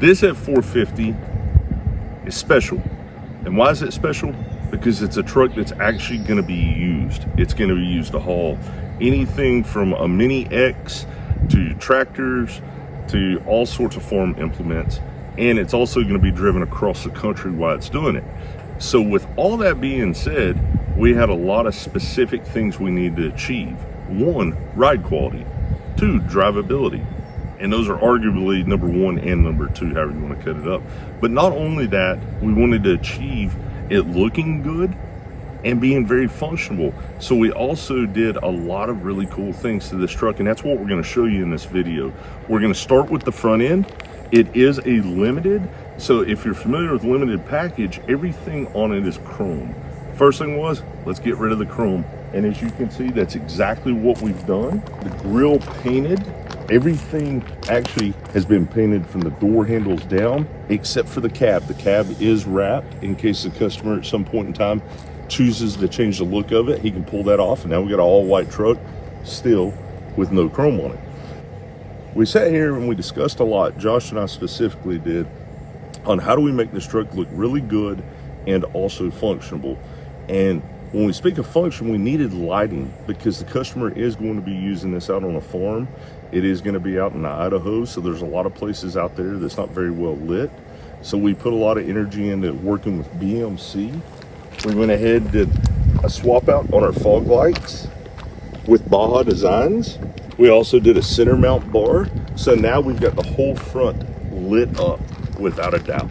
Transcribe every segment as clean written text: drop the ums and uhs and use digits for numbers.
This F450 is special. And why is it special? Because it's a truck that's actually going to be used. It's going to be used to haul anything from a Mini X to tractors to all sorts of farm implements. And it's also going to be driven across the country while it's doing it. So with all that being said, we had a lot of specific things we need to achieve. One, ride quality. Two, drivability. And those are arguably number one and number two, however you want to cut it up. But not only that, we wanted to achieve it looking good and being very functional. So we also did a lot of really cool things to this truck, and that's what we're going to show you in this video. We're going to start with the front end. It is a limited, so if you're familiar with limited package, everything on it is chrome. First thing was, let's get rid of the chrome. And as you can see, that's exactly what we've done. The grille painted. Everything actually has been painted from the door handles down, except for the cab. The cab is wrapped in case the customer at some point in time chooses to change the look of it. He can pull that off, and now we got an all white truck still with no chrome on it. We sat here and we discussed a lot, Josh and I specifically did, on how do we make this truck look really good and also functional. And when we speak of function, we needed lighting because the customer is going to be using this out on a farm. It is going to be out in Idaho, so there's a lot of places out there that's not very well lit. So we put a lot of energy into working with BMC. We went ahead and did a swap out on our fog lights with Baja Designs. We also did a center mount bar. So now we've got the whole front lit up without a doubt.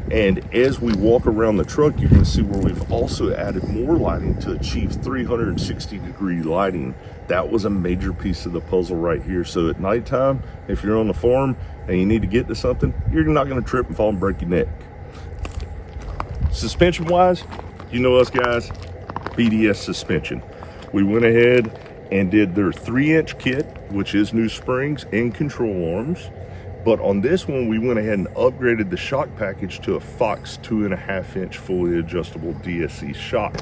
And as we walk around the truck, you're going to see where we've also added more lighting to achieve 360-degree lighting. That was a major piece of the puzzle right here. So at nighttime, if you're on the farm and you need to get to something, you're not going to trip and fall and break your neck. Suspension-wise, you know us guys, BDS suspension. We went ahead and did their 3-inch kit, which is new springs and control arms. But on this one, we went ahead and upgraded the shock package to a Fox 2.5-inch fully adjustable DSC shock.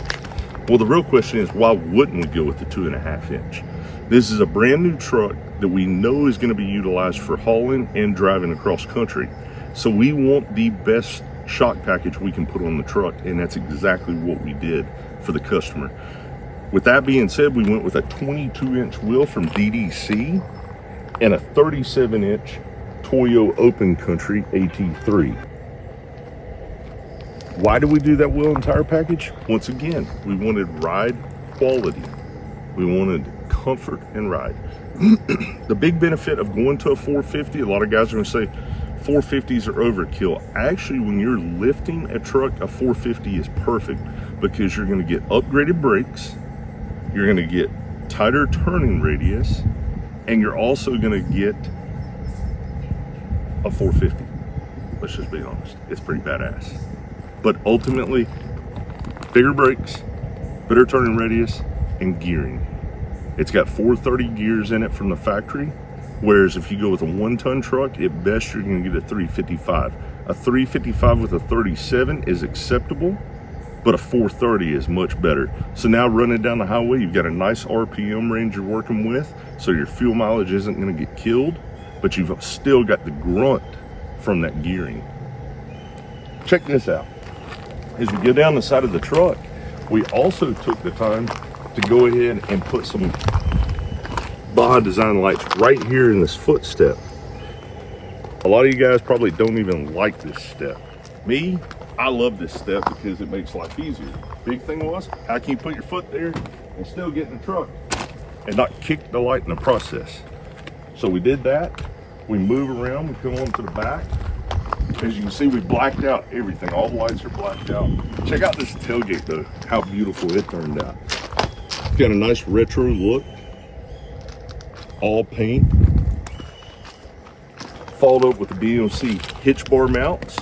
Well, the real question is, why wouldn't we go with the 2.5-inch? This is a brand new truck that we know is going to be utilized for hauling and driving across country. So we want the best shock package we can put on the truck, and that's exactly what we did for the customer. With that being said, we went with a 22-inch wheel from DDC and a 37-inch Toyo Open Country AT3. Why do we do that wheel and tire package? Once again, we wanted ride quality. We wanted comfort and ride. The big benefit of going to a 450, a lot of guys are going to say 450s are overkill. Actually, when you're lifting a truck, a 450 is perfect because you're going to get upgraded brakes, you're going to get tighter turning radius, and you're also going to get a 450. Let's just be honest, it's pretty badass. But ultimately, bigger brakes, better turning radius, and gearing. It's got 430 gears in it from the factory, whereas if you go with a 1-ton truck, at best you're going to get a 355. A 355 with a 37 is acceptable, but a 430 is much better. So now running down the highway, you've got a nice RPM range you're working with, so your fuel mileage isn't going to get killed, but you've still got the grunt from that gearing. Check this out. As we go down the side of the truck, we also took the time to go ahead and put some Baja Design lights right here in this footstep. A lot of you guys probably don't even like this step. Me, I love this step because it makes life easier. Big thing was, how can you put your foot there and still get in the truck and not kick the light in the process? So we did that. We move around, we come on to the back. As you can see, we blacked out everything. All the lights are blacked out. Check out this tailgate though, how beautiful it turned out. Got a nice retro look. All paint. Followed up with the BMC hitch bar mounts.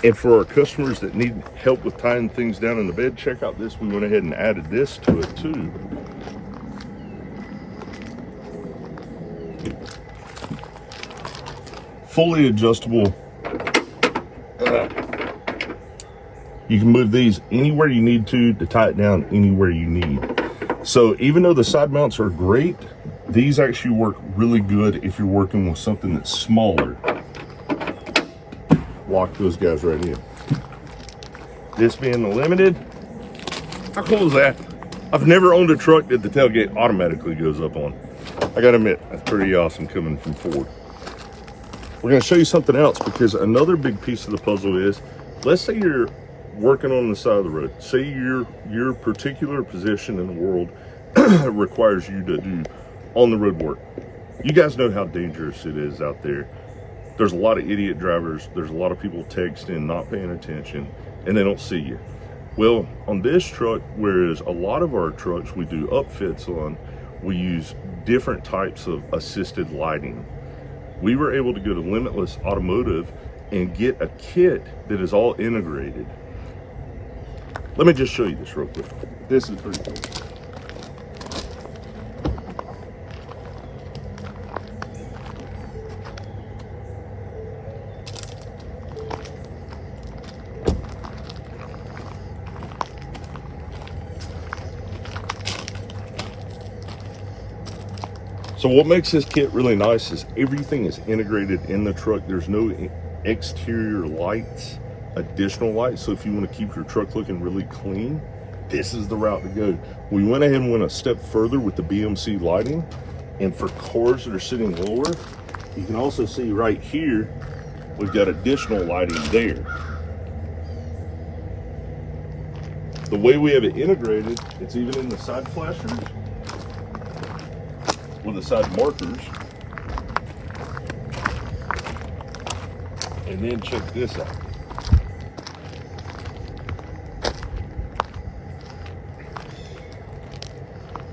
And for our customers that need help with tying things down in the bed, check out this. We went ahead and added this to it too. Fully adjustable. You can move these anywhere you need to tie it down anywhere you need. So even though the side mounts are great, these actually work really good if you're working with something that's smaller. Lock those guys right in. This being the Limited, how cool is that? I've never owned a truck that the tailgate automatically goes up on. I gotta admit, that's pretty awesome coming from Ford. We're gonna show you something else, because another big piece of the puzzle is, let's say you're working on the side of the road. Say your particular position in the world requires you to do on the road work. You guys know how dangerous it is out there. There's a lot of idiot drivers. There's a lot of people texting, not paying attention, and they don't see you. Well, on this truck, whereas a lot of our trucks we do upfits on, we use different types of assisted lighting. We were able to go to Limitless Automotive and get a kit that is all integrated. Let me just show you this real quick. This is pretty cool. So what makes this kit really nice is everything is integrated in the truck. There's no exterior lights, additional lights. So if you want to keep your truck looking really clean, this is the route to go. We went ahead and went a step further with the BMC lighting. And for cars that are sitting lower, you can also see right here, we've got additional lighting there. The way we have it integrated, it's even in the side flashers with the side markers. And then check this out.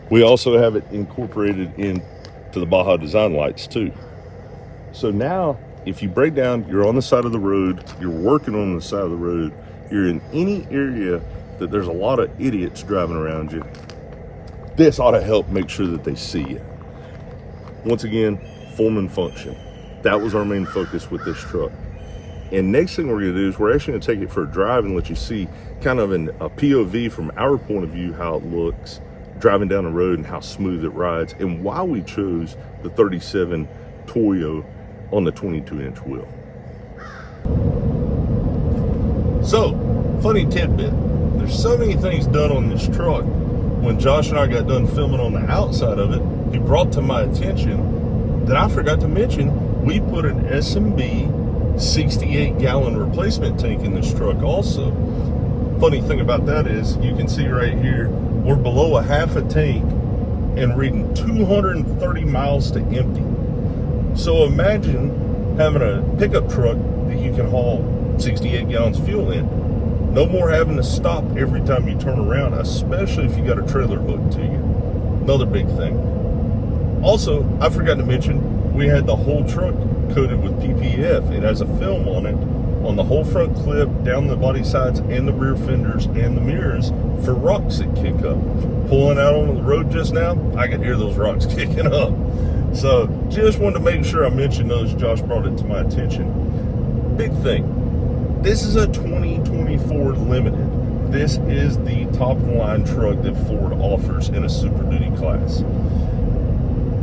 We also have it incorporated into the Baja Design lights too. So now, if you break down, you're on the side of the road, you're working on the side of the road, you're in any area that there's a lot of idiots driving around you, this ought to help make sure that they see you. Once again, form and function. That was our main focus with this truck. And next thing we're gonna do is we're actually gonna take it for a drive and let you see kind of a POV from our point of view, how it looks driving down the road and how smooth it rides, and why we chose the 37 Toyo on the 22-inch wheel. So, funny tidbit, there's so many things done on this truck. When Josh and I got done filming on the outside of it, he brought to my attention that I forgot to mention, we put an SMB 68-gallon replacement tank in this truck also. Funny thing about that is, you can see right here, we're below a half a tank and reading 230 miles to empty. So imagine having a pickup truck that you can haul 68 gallons of fuel in. No more having to stop every time you turn around, especially if you got a trailer hooked to you. Another big thing. Also, I forgot to mention, we had the whole truck coated with PPF. It has a film on it, on the whole front clip, down the body sides and the rear fenders and the mirrors for rocks that kick up. Pulling out on the road just now, I could hear those rocks kicking up. So just wanted to make sure I mentioned those. Josh brought it to my attention. Big thing, this is a 2024 Limited. This is the top of the line truck that Ford offers in a Super Duty class.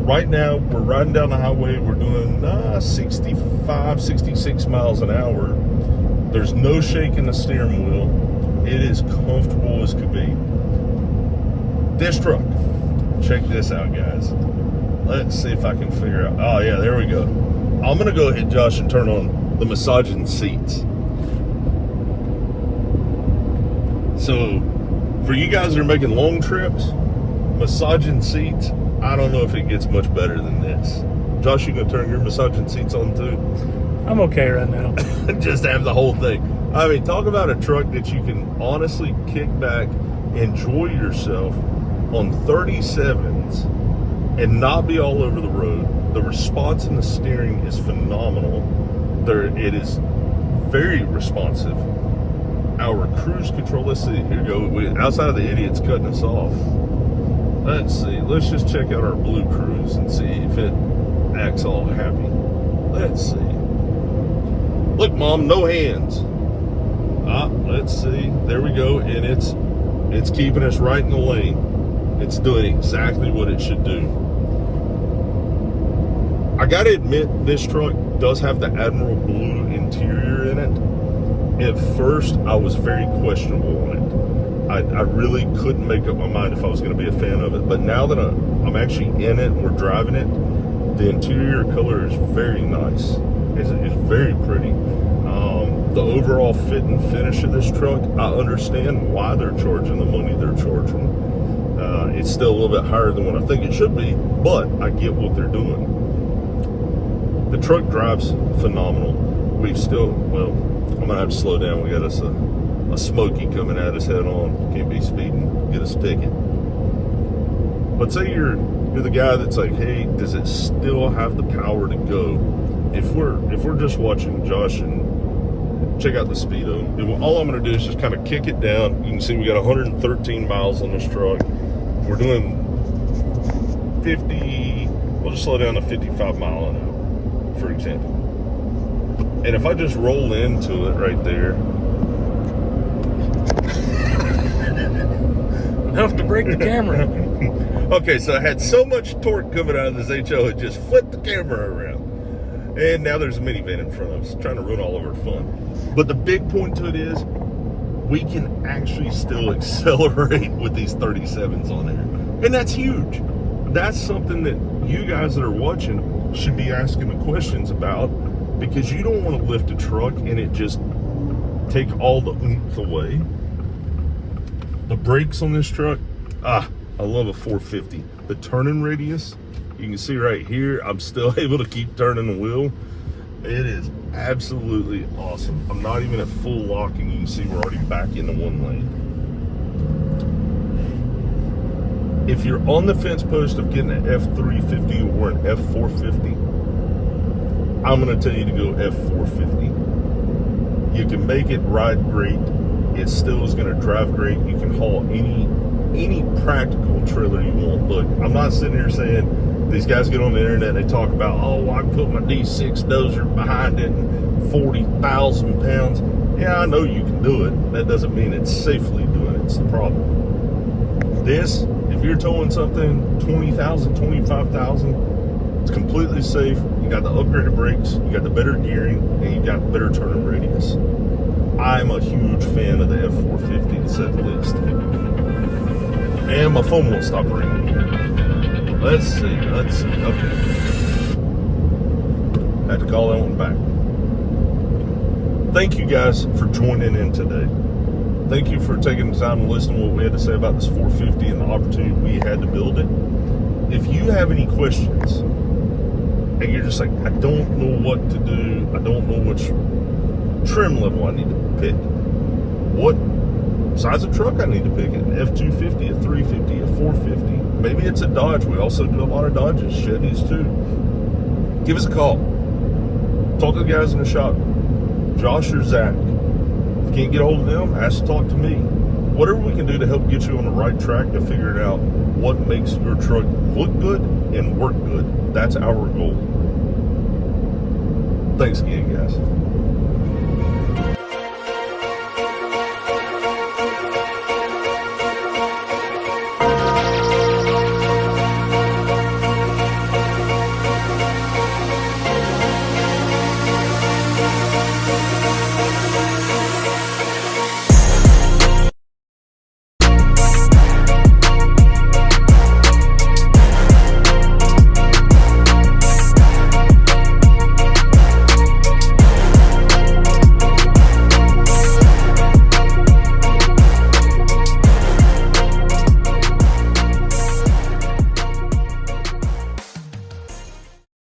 Right now, we're riding down the highway, we're doing 65, 66 miles an hour. There's no shake in the steering wheel. It is comfortable as could be. This truck, check this out, guys. Let's see if I can figure out. Oh yeah, there we go. I'm gonna go ahead, Josh, and turn on the massaging seats. So for you guys that are making long trips, massaging seats, I don't know if it gets much better than this. Josh, you gonna turn your massaging seats on too? I'm okay right now. Just have the whole thing. I mean, talk about a truck that you can honestly kick back, enjoy yourself on 37s and not be all over the road. The response in the steering is phenomenal. It is very responsive. Our cruise control, let's see, here we go. Outside of the idiots cutting us off, let's see, let's just check out our Blue Cruise and see if it acts all happy. Let's see. Look, Mom, no hands. Let's see, there we go, and it's keeping us right in the lane. It's doing exactly what it should do. I gotta admit, this truck does have the Admiral Blue interior in it. At first, I was very questionable on it. I really couldn't make up my mind if I was going to be a fan of it. But now that I'm actually in it and we're driving it, the interior color is very nice. It's very pretty. The overall fit and finish of this truck, I understand why they're charging the money they're charging. It's still a little bit higher than what I think it should be, but I get what they're doing. The truck drives phenomenal. I'm gonna have to slow down. We got us a Smoky coming at us head on. Can't be speeding, get us a ticket. But say you're the guy that's like, hey, does it still have the power to go? If we're just watching Josh and check out the speedo, all I'm gonna do is just kind of kick it down. You can see we got 113 miles on this truck. We're doing 50. We'll just slow down to 55 mile an hour, for example. And if I just roll into it right there, enough to break the camera. Okay, so I had so much torque coming out of this HO, it just flipped the camera around. And now there's a minivan in front of us, trying to ruin all of our fun. But the big point to it is, we can actually still accelerate with these 37s on there. And that's huge. That's something that you guys that are watching should be asking the questions about, because you don't want to lift a truck and it just take all the oomph away. The brakes on this truck, I love a 450. The turning radius, you can see right here, I'm still able to keep turning the wheel. It is absolutely awesome. I'm not even at full lock, and you can see we're already back into one lane. If you're on the fence post of getting an F350 or an F450, I'm going to tell you to go F450. You can make it ride great. It still is going to drive great. You can haul any practical trailer you want. Look, I'm not sitting here saying these guys get on the internet and they talk about, oh, I put my D6 dozer behind it and 40,000 pounds. Yeah, I know you can do it. That doesn't mean it's safely doing it. It's the problem. This, if you're towing something 20,000, 25,000, it's completely safe. You got the upgraded brakes, you got the better gearing, and you got better turning radius. I'm a huge fan of the F450 to say the least. And my phone won't stop ringing. Let's see. Okay. Had to call that one back. Thank you guys for joining in today. Thank you for taking the time to listen to what we had to say about this 450 and the opportunity we had to build it. If you have any questions, and you're just like, I don't know what to do, I don't know which trim level I need to pick, what size of truck I need to pick, an F250, a 350, a 450, maybe it's a Dodge. We also do a lot of Dodges, Chevys too. Give us a call. Talk to the guys in the shop, Josh or Zach. If you can't get a hold of them, ask to talk to me. Whatever we can do to help get you on the right track to figure it out what makes your truck look good and work good. That's our goal. Thanks again, guys.